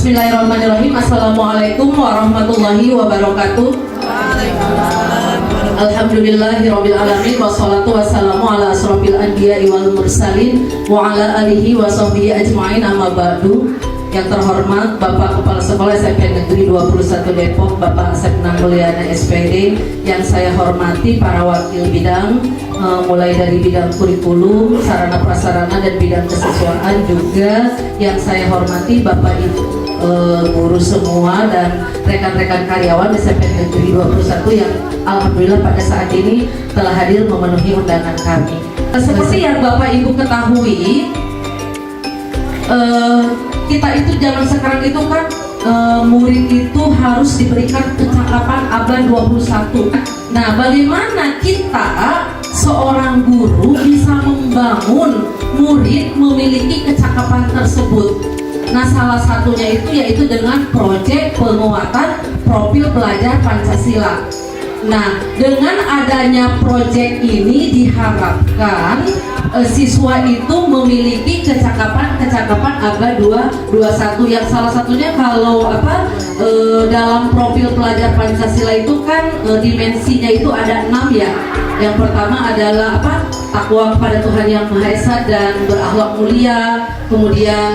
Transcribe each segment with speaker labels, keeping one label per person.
Speaker 1: Bismillahirrahmanirrahim. Assalamualaikum warahmatullahi wabarakatuh. Alhamdulillahirabbil alamin wassalatu wassalamu ala asrofil anbiya'i wal mursalin wa ala alihi wa sahbihi ajma'in, amma ba'du. Yang terhormat Bapak Kepala Sekolah SMP Negeri 21 Depok, Bapak Asep Mulyana SPD. Yang saya hormati para wakil bidang, mulai dari bidang kurikulum, sarana prasarana dan bidang kesiswaan. Juga yang saya hormati Bapak Ibu guru semua dan rekan-rekan karyawan SMP Negeri 21 yang alhamdulillah pada saat ini telah hadir memenuhi undangan kami. Seperti yang Bapak Ibu ketahui, kita itu zaman sekarang itu kan murid itu harus diberikan kecakapan abad 21. Nah, bagaimana kita seorang guru bisa membangun murid memiliki kecakapan tersebut? Nah, salah satunya itu yaitu dengan proyek penguatan profil pelajar Pancasila. Nah, dengan adanya proyek ini diharapkan siswa itu memiliki kecakapan abad 21, yang salah satunya kalau dalam profil pelajar Pancasila itu kan dimensinya itu ada 6 ya. Yang pertama adalah takwa kepada Tuhan Yang Maha Esa dan berakhlak mulia, kemudian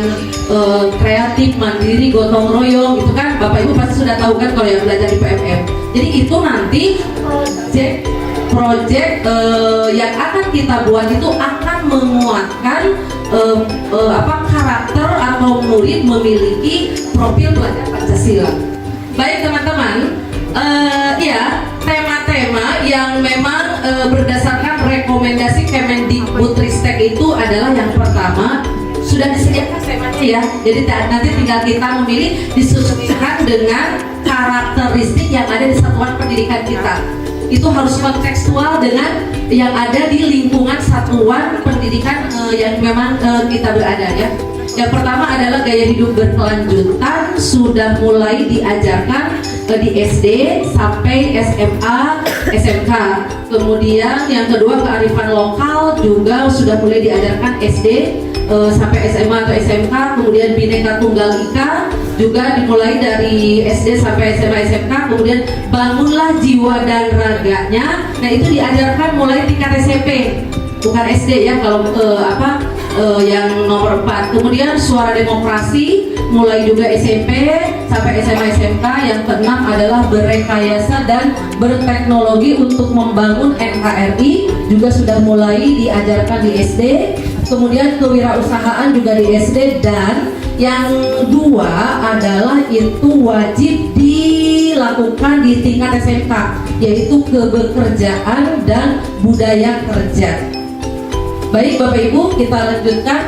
Speaker 1: kreatif, mandiri, gotong royong. Itu kan Bapak Ibu pasti sudah tahu kan kalau yang belajar di PMM. Jadi itu nanti proyek yang akan kita buat itu akan menguatkan karakter atau murid memiliki profil pelajar Pancasila. Baik teman-teman, ya tema-tema yang memang berdasarkan rekomendasi Kemendikbudristek itu adalah yang pertama sudah disediakan temanya ya. Jadi nanti tinggal kita memilih disesuaikan dengan karakteristik yang ada di satuan pendidikan kita. Itu harus kontekstual dengan yang ada di lingkungan satuan pendidikan yang memang kita berada ya. Yang pertama adalah gaya hidup berkelanjutan sudah mulai diajarkan di SD sampai SMA, SMK. Kemudian yang kedua kearifan lokal juga sudah mulai diajarkan SD sampai SMA atau SMK. Kemudian Bhinneka Tunggal Ika juga dimulai dari SD sampai SMA, SMK. Kemudian bangunlah jiwa dan raganya. Nah, itu diajarkan mulai tingkat SMP, bukan SD ya kalau yang nomor 4. Kemudian suara demokrasi mulai juga SMP sampai SMA, SMK. Yang keenam adalah berekayasa dan berteknologi untuk membangun NKRI juga sudah mulai diajarkan di SD. Kemudian kewirausahaan juga di SD. Dan yang dua adalah itu wajib dilakukan di tingkat SMK, yaitu kebekerjaan dan budaya kerja. Baik Bapak Ibu, kita lanjutkan.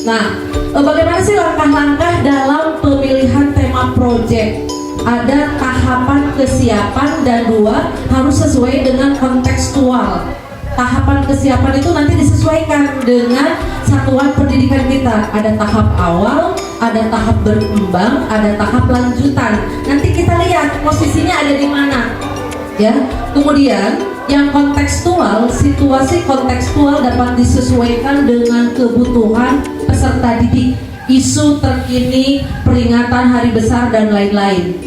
Speaker 1: Nah, bagaimana sih langkah-langkah dalam pemilihan tema proyek? Ada tahapan kesiapan dan dua harus sesuai dengan kontekstual. Tahapan kesiapan itu nanti disesuaikan dengan satuan pendidikan kita. Ada tahap awal, ada tahap berkembang, ada tahap lanjutan. Nanti kita lihat posisinya ada di mana. Ya, kemudian yang kontekstual, situasi kontekstual dapat disesuaikan dengan kebutuhan peserta didik, isu terkini, peringatan hari besar dan lain-lain.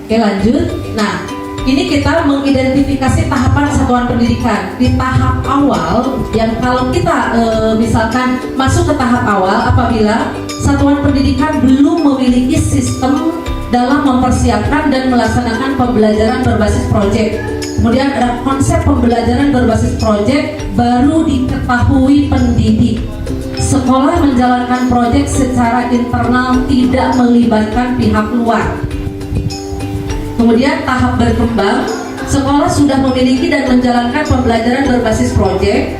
Speaker 1: Oke, lanjut. Nah, ini kita mengidentifikasi tahapan satuan pendidikan. Di tahap awal, yang kalau kita misalkan masuk ke tahap awal apabila satuan pendidikan belum memiliki sistem dalam mempersiapkan dan melaksanakan pembelajaran berbasis proyek. Kemudian ada konsep pembelajaran berbasis proyek baru diketahui pendidik. Sekolah menjalankan proyek secara internal tidak melibatkan pihak luar. Kemudian tahap berkembang, sekolah sudah memiliki dan menjalankan pembelajaran berbasis proyek.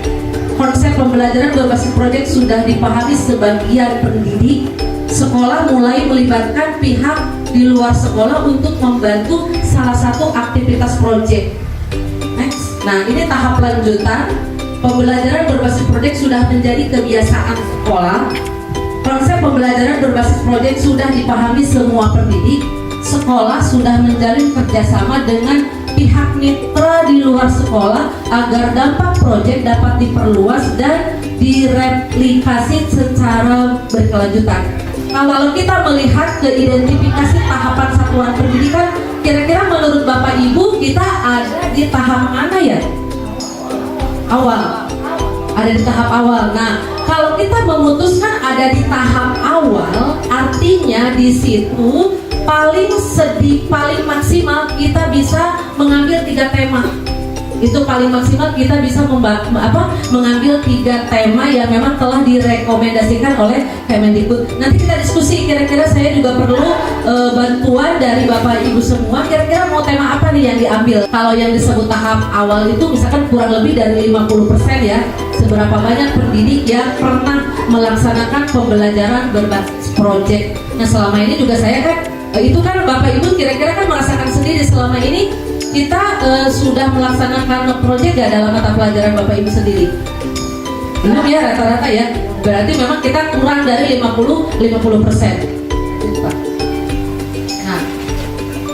Speaker 1: Konsep pembelajaran berbasis proyek sudah dipahami sebagian pendidik. Sekolah mulai melibatkan pihak di luar sekolah untuk membantu salah satu aktivitas proyek. Next. Nah, ini tahap lanjutan. Pembelajaran berbasis proyek sudah menjadi kebiasaan sekolah. Konsep pembelajaran berbasis proyek sudah dipahami semua pendidik. Sekolah sudah menjalin kerjasama dengan pihak mitra di luar sekolah agar dampak proyek dapat diperluas dan direplikasi secara berkelanjutan. Kalau kita melihat ke identifikasi tahapan satuan pendidikan, kira-kira menurut Bapak Ibu kita ada di tahap mana ya? Awal. Ada di tahap awal. Nah, kalau kita memutuskan ada di tahap awal, artinya di situ paling maksimal kita bisa mengambil 3 tema. Itu paling maksimal kita bisa mengambil 3 tema yang memang telah direkomendasikan oleh Kemendikbud. Nanti kita diskusi, kira-kira saya juga perlu bantuan dari Bapak Ibu semua. Kira-kira mau tema apa nih yang diambil? Kalau yang disebut tahap awal itu misalkan kurang lebih dari 50% ya. Seberapa banyak pendidik yang pernah melaksanakan pembelajaran berbasis proyek. Nah, selama ini juga saya kan itu kan Bapak Ibu kira-kira kan merasakan sendiri selama ini kita sudah melaksanakan proyek gak dalam mata pelajaran Bapak Ibu sendiri? Belum ya, rata-rata ya. Berarti memang kita kurang dari 50%. Nah,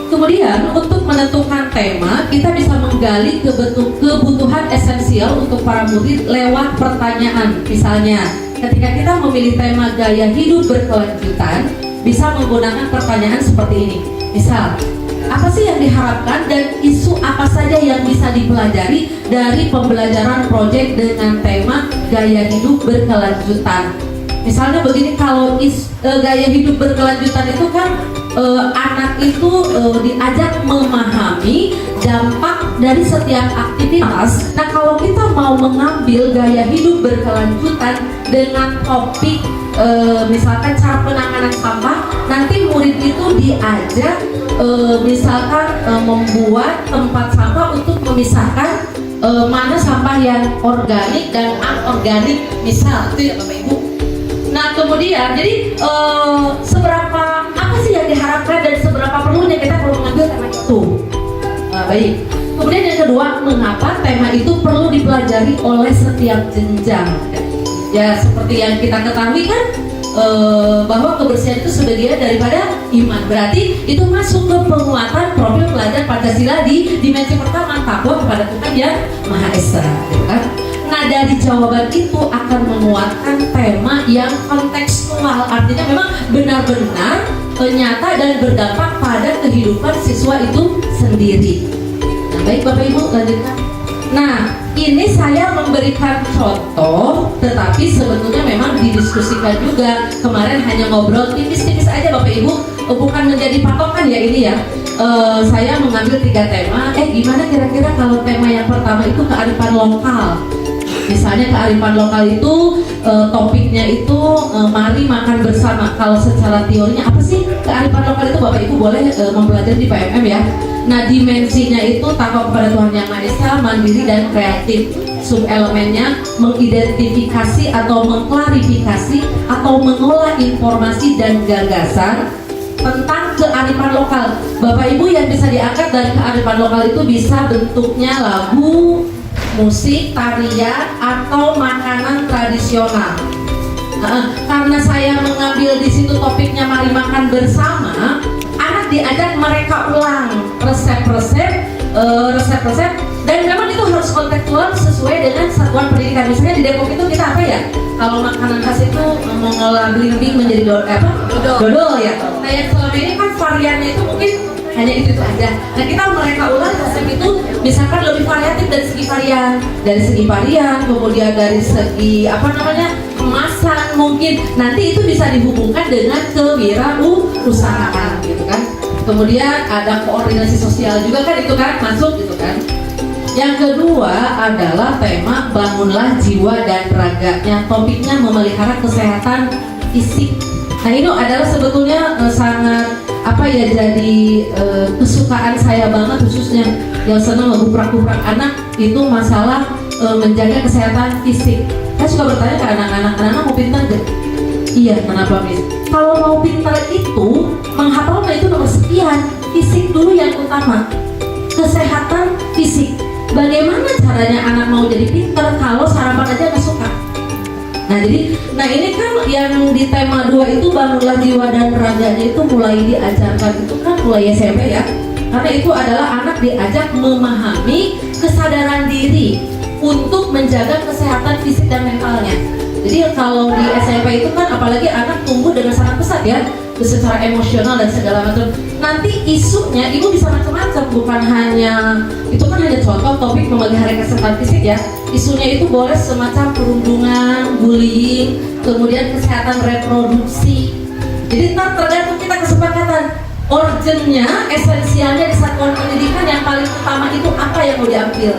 Speaker 1: kemudian untuk menentukan tema, kita bisa menggali kebutuhan esensial untuk para murid lewat pertanyaan. Misalnya, ketika kita memilih tema gaya hidup berkelanjutan, bisa menggunakan pertanyaan seperti ini. Misal, apa sih yang diharapkan dan isu apa saja yang bisa dipelajari dari pembelajaran proyek dengan tema gaya hidup berkelanjutan? Misalnya begini, kalau gaya hidup berkelanjutan itu kan anak itu diajak memahami dampak dari setiap aktivitas. Nah, kalau kita mau mengambil gaya hidup berkelanjutan dengan topik misalkan cara penanganan sampah, nanti murid itu diajak misalkan membuat tempat sampah untuk memisahkan mana sampah yang organik dan anorganik, misal itu ya Bapak Ibu. Nah, kemudian jadi seberapa apa sih yang diharapkan dan seberapa perlunya kita perlu mengambil tema itu. Baik. Kemudian yang kedua, mengapa tema itu perlu dipelajari oleh setiap jenjang? Ya, seperti yang kita ketahui kan bahwa kebersihan itu sebagian daripada iman. Berarti itu masuk ke penguatan profil pelajar Pancasila di dimensi pertama, takwa kepada Tuhan Yang Maha Esa, gitu kan? Nah, dari jawaban itu akan menguatkan tema yang kontekstual, artinya memang benar-benar nyata dan berdampak pada kehidupan siswa itu sendiri. Nah, baik Bapak Ibu, lanjutkan. Nah, ini saya memberikan contoh, tetapi sebetulnya memang didiskusikan juga. Kemarin hanya ngobrol tipis-tipis aja Bapak Ibu, bukan menjadi patokan ya ini ya. Saya mengambil 3 tema. Gimana kira-kira kalau tema yang pertama itu kearifan lokal? Misalnya kearifan lokal itu topiknya itu mari makan bersama. Kalau secara teorinya apa sih kearifan lokal itu? Bapak Ibu boleh mempelajari di PMM ya. Nah, dimensinya itu takwa kepada Tuhan Yang Maha Esa, mandiri dan kreatif. Subelemennya mengidentifikasi atau mengklarifikasi atau mengolah informasi dan gagasan tentang kearifan lokal. Bapak Ibu, yang bisa diangkat dari kearifan lokal itu bisa bentuknya lagu, musik, tarian, atau makanan tradisional. Karena saya mengambil di situ topiknya mari makan bersama, anak diajak mereka ulang resep-resep dan memang itu harus kontekstual sesuai dengan satuan pendidikan. Misalnya di Depok itu kita apa ya? Kalau makanan khas itu mengolah belimbing menjadi dodol ya. Nah, yang selama ini kan variannya itu mungkin hanya itu aja. Nah, kita mereka ulang resep itu misalkan lebih variatif dari segi varian, kemudian dari segi kemasan mungkin. Nanti itu bisa dihubungkan dengan kewirausahaan gitu kan. Kemudian ada koordinasi sosial juga kan, itu kan masuk gitu kan. Yang kedua adalah tema bangunlah jiwa dan raganya. Topiknya memelihara kesehatan fisik. Nah, ini adalah sebetulnya sangat jadi kesukaan saya banget, khususnya yang senang ngeguprak-guprak anak itu masalah menjaga kesehatan fisik. Saya suka bertanya ke anak-anak mau pintar gak? Iya, kenapa Miss? Kalau mau pintar itu menghafal itu nomor sekian, fisik dulu yang utama, kesehatan fisik. Bagaimana caranya anak mau jadi pintar kalau sarapan aja nggak suka? Nah, ini kan yang di tema 2 itu bangunlah jiwa dan raganya itu mulai diajarkan itu kan mulai SMP ya. Karena itu adalah anak diajak memahami kesadaran diri untuk menjaga kesehatan fisik dan mentalnya. Jadi kalau di SMP itu kan apalagi anak tumbuh dengan sangat pesat ya, secara emosional dan segala macam. Nanti isunya ibu bisa macam-macam, bukan hanya itu kan hanya contoh topik memelihara kesehatan fisik ya. Isunya itu boleh semacam perundungan, bullying, kemudian kesehatan reproduksi. Jadi tergantung kita kesepakatan. Urgentnya, esensialnya di satuan pendidikan yang paling utama itu apa yang mau diambil.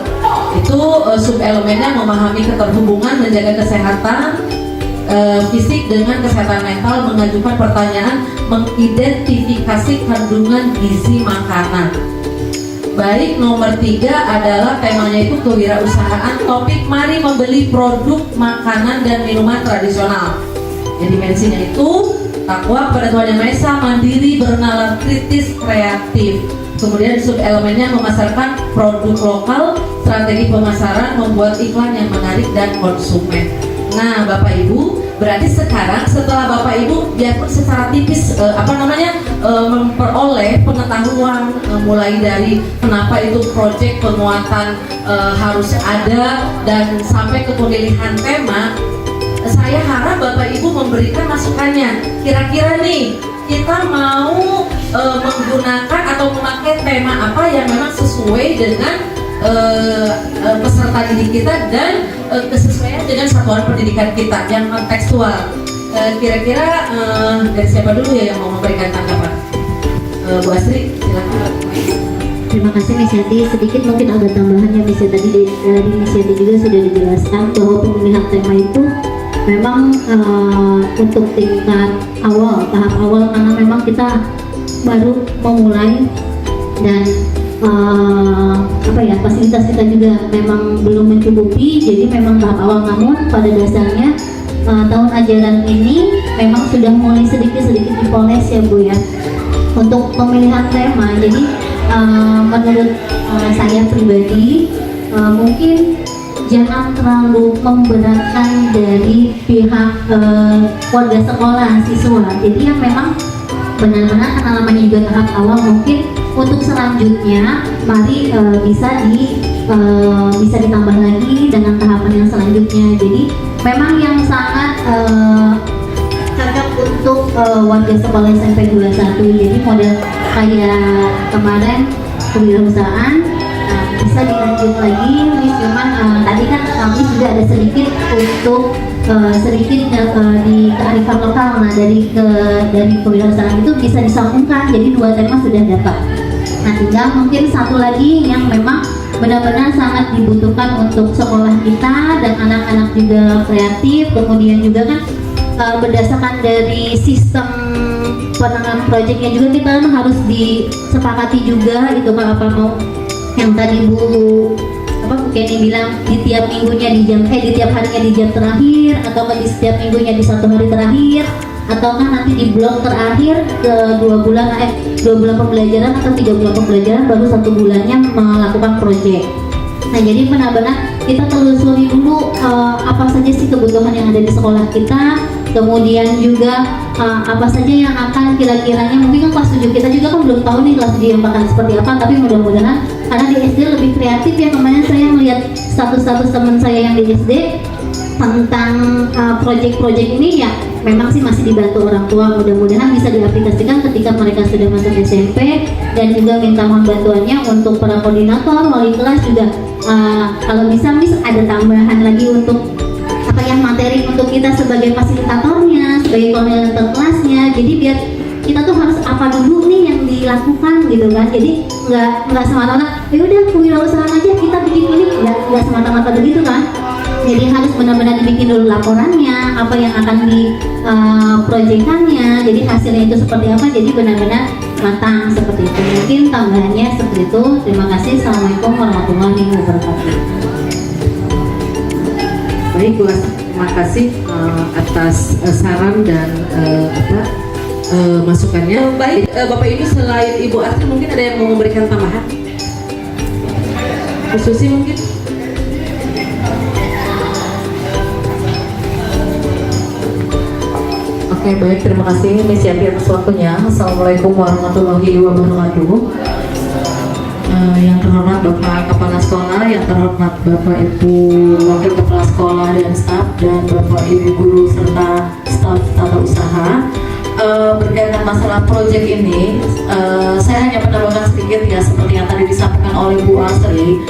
Speaker 1: Itu sub-elemennya memahami keterhubungan, menjaga kesehatan fisik dengan kesehatan mental, mengajukan pertanyaan, mengidentifikasi kandungan gizi makanan. Baik, nomor 3 adalah temanya itu kewirausahaan. Topik mari membeli produk makanan dan minuman tradisional. Jadi dimensinya itu takwa kepada Tuhan Yang Maha Esa, mandiri, bernalar kritis, kreatif. Kemudian sub-elemennya memasarkan produk lokal, strategi pemasaran, membuat iklan yang menarik dan konsumen. Nah, Bapak Ibu, berarti sekarang setelah Bapak Ibu biarpun secara tipis memperoleh pengetahuan mulai dari kenapa itu proyek penguatan harus ada dan sampai ke pemilihan tema, saya harap Bapak Ibu memberikan masukannya. Kira-kira nih kita mau menggunakan atau memakai tema apa yang memang sesuai dengan peserta didik kita dan kesesuaian dengan satuan pendidikan kita yang kontekstual. Kira-kira dari siapa dulu ya yang mau memberikan tanggapan? Bu Astri, silakan.
Speaker 2: Terima kasih Miss Yati. Sedikit mungkin agak tambahan ya Miss Yati, tadi dari Miss Yati juga sudah dijelaskan bahwa pemilihan tema itu memang untuk tingkat awal, tahap awal, karena memang kita baru memulai dan fasilitas kita juga memang belum mencukupi, jadi memang tahap awal. Namun pada dasarnya tahun ajaran ini memang sudah mulai sedikit-sedikit dipoles ya Bu ya untuk pemilihan tema. Jadi menurut saya pribadi mungkin jangan terlalu memberatkan dari pihak warga sekolah, siswa. Jadi yang memang benar-benar karena namanya juga tahap awal, mungkin untuk selanjutnya mari bisa ditambah lagi dengan tahapan yang selanjutnya. Jadi memang yang sangat cocok untuk warga sekolah SMP 21. Jadi model kayak kemarin kewirausahaan bisa dilanjut lagi. Cuman tadi kan kami sudah ada sedikit untuk di kearifan lokal. Nah dari kewirausahaan itu bisa disambungkan, jadi 2 tema sudah dapat. Nah tinggal mungkin satu lagi yang memang benar-benar sangat dibutuhkan untuk sekolah kita dan anak-anak juga kreatif. Kemudian juga kan berdasarkan dari sistem penanganan proyeknya juga kita harus disepakati juga itu kalau apa mau yang tadi Bu Kenny bilang di tiap minggunya di tiap harinya di jam terakhir, atau di setiap minggunya di 1 hari terakhir, atau kan nanti di blok terakhir ke 2 bulan pembelajaran atau 3 bulan pembelajaran baru 1 bulannya melakukan proyek. Nah jadi benar-benar kita telusuri dulu apa saja sih kebutuhan yang ada di sekolah kita, kemudian juga apa saja yang akan kira-kiranya, mungkin kan kelas 7 kita juga kan belum tahu nih kelas 7 yang bakal seperti apa, tapi mudah-mudahan karena di SD lebih kreatif ya. Kemarin saya melihat status-status teman saya yang di SD tentang proyek-proyek ini ya memang sih masih dibantu orang tua. Mudah-mudahan bisa diaplikasikan ketika mereka sudah masuk SMP, dan juga minta mohon bantuannya untuk para koordinator, wali kelas juga kalau bisa Miss ada tambahan lagi untuk materi untuk kita sebagai fasilitatornya, sebagai koordinator kelasnya. Jadi biar kita tuh harus apa dulu nih yang dilakukan gitu kan. Jadi nggak semata-mata ya udah kewirausahaan aja kita bikin ini, nggak semata-mata begitu kan. Jadi harus benar-benar dibikin dulu laporannya, apa yang akan diproyekkannya, jadi hasilnya itu seperti apa, jadi benar-benar matang seperti itu. Mungkin tambahannya seperti itu. Terima kasih. Assalamualaikum warahmatullahi wabarakatuh.
Speaker 1: Baik Bu Astri, terima kasih atas saran dan masukannya. Baik, Bapak Ibu, selain Ibu Astri mungkin ada yang mau memberikan tambahan? Bu Susi mungkin?
Speaker 3: Oke, baik, terima kasih Miss Yati atas waktunya. Assalamualaikum warahmatullahi wabarakatuh.
Speaker 1: yang terhormat Bapak Kepala Sekolah, yang terhormat Bapak Ibu Wakil Kepala Sekolah dan staf, dan Bapak Ibu Guru serta staf tata usaha. Berkaitan masalah proyek ini, saya hanya menambahkan sedikit ya, seperti yang tadi disampaikan oleh Bu Asri.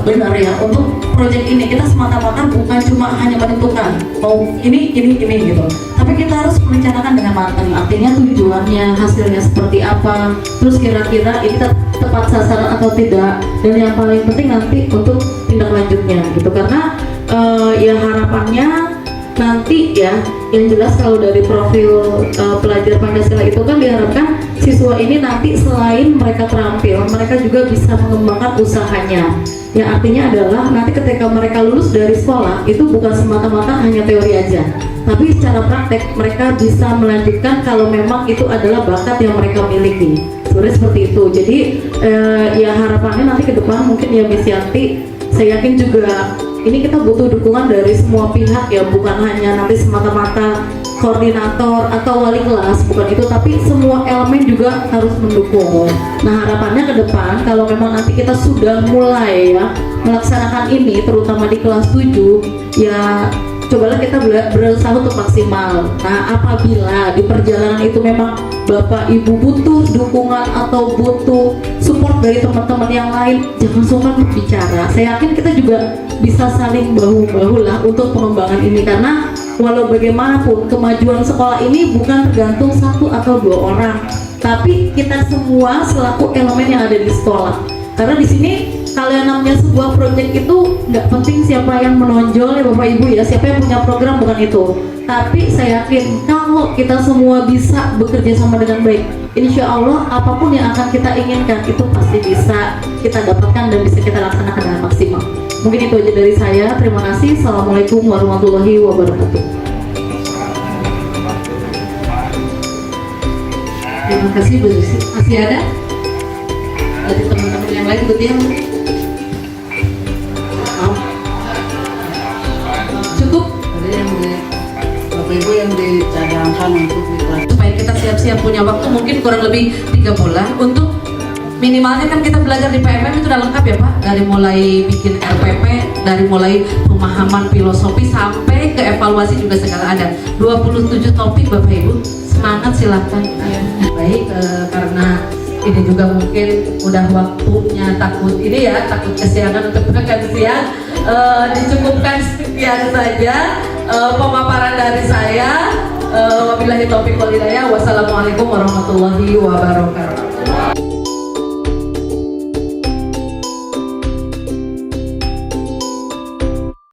Speaker 1: Benar ya, untuk proyek ini kita semata-mata bukan cuma hanya menentukan mau ini gitu, tapi kita harus merencanakan dengan matang. Artinya tujuannya, hasilnya seperti apa, terus kira-kira ini tepat sasaran atau tidak, dan yang paling penting nanti untuk tindak lanjutnya gitu. Karena ya harapannya nanti ya, yang jelas kalau dari profil pelajar Pancasila itu kan diharapkan siswa ini nanti selain mereka terampil, mereka juga bisa mengembangkan usahanya. Yang artinya adalah nanti ketika mereka lulus dari sekolah itu bukan semata-mata hanya teori aja, tapi secara praktek mereka bisa melanjutkan kalau memang itu adalah bakat yang mereka miliki. Sebenarnya seperti itu. Jadi ya harapannya nanti ke depan mungkin ya Miss Yanti, saya yakin juga ini kita butuh dukungan dari semua pihak ya, bukan hanya nanti semata-mata koordinator atau wali kelas, bukan itu, tapi semua elemen juga harus mendukung. Nah harapannya ke depan kalau memang nanti kita sudah mulai ya melaksanakan ini, terutama di kelas 7 ya, cobalah kita berusaha untuk maksimal. Nah apabila di perjalanan itu memang Bapak Ibu butuh dukungan atau butuh support dari teman-teman yang lain, jangan sungkan untuk bicara. Saya yakin kita juga bisa saling bahu-bahu lah untuk pengembangan ini, karena walau bagaimanapun kemajuan sekolah ini bukan tergantung satu atau dua orang, tapi kita semua selaku elemen yang ada di sekolah. Karena di sini kalau yang namanya sebuah proyek itu nggak penting siapa yang menonjol ya Bapak Ibu ya, siapa yang punya program, bukan itu. Tapi saya yakin kalau kita semua bisa bekerja sama dengan baik, insya Allah apapun yang akan kita inginkan itu pasti bisa kita dapatkan dan bisa kita laksanakan dengan maksimal. Mungkin itu aja dari saya. Terima kasih. Assalamualaikum warahmatullahi wabarakatuh. Terima kasih Bu Susi. Masih ada? Dari teman-teman yang lain Bu Tia? Cukup?
Speaker 3: Ada yang Bapak Ibu yang dicadangkan untuk dikelas.
Speaker 1: Supaya kita siap-siap punya waktu mungkin kurang lebih 3 bulan untuk minimalnya kan kita belajar di PMM itu udah lengkap ya Pak, dari mulai bikin RPP, dari mulai pemahaman filosofi sampai ke evaluasi juga segala ada. 27 topik Bapak Ibu, semangat silahkan. Ya. Baik, karena ini juga mungkin udah waktunya, takut kesiangan untuk makan siang, dicukupkan sekian saja pemaparan dari saya. Wabillahi taufiq wal hidayah. Wassalamualaikum warahmatullahi wabarakatuh.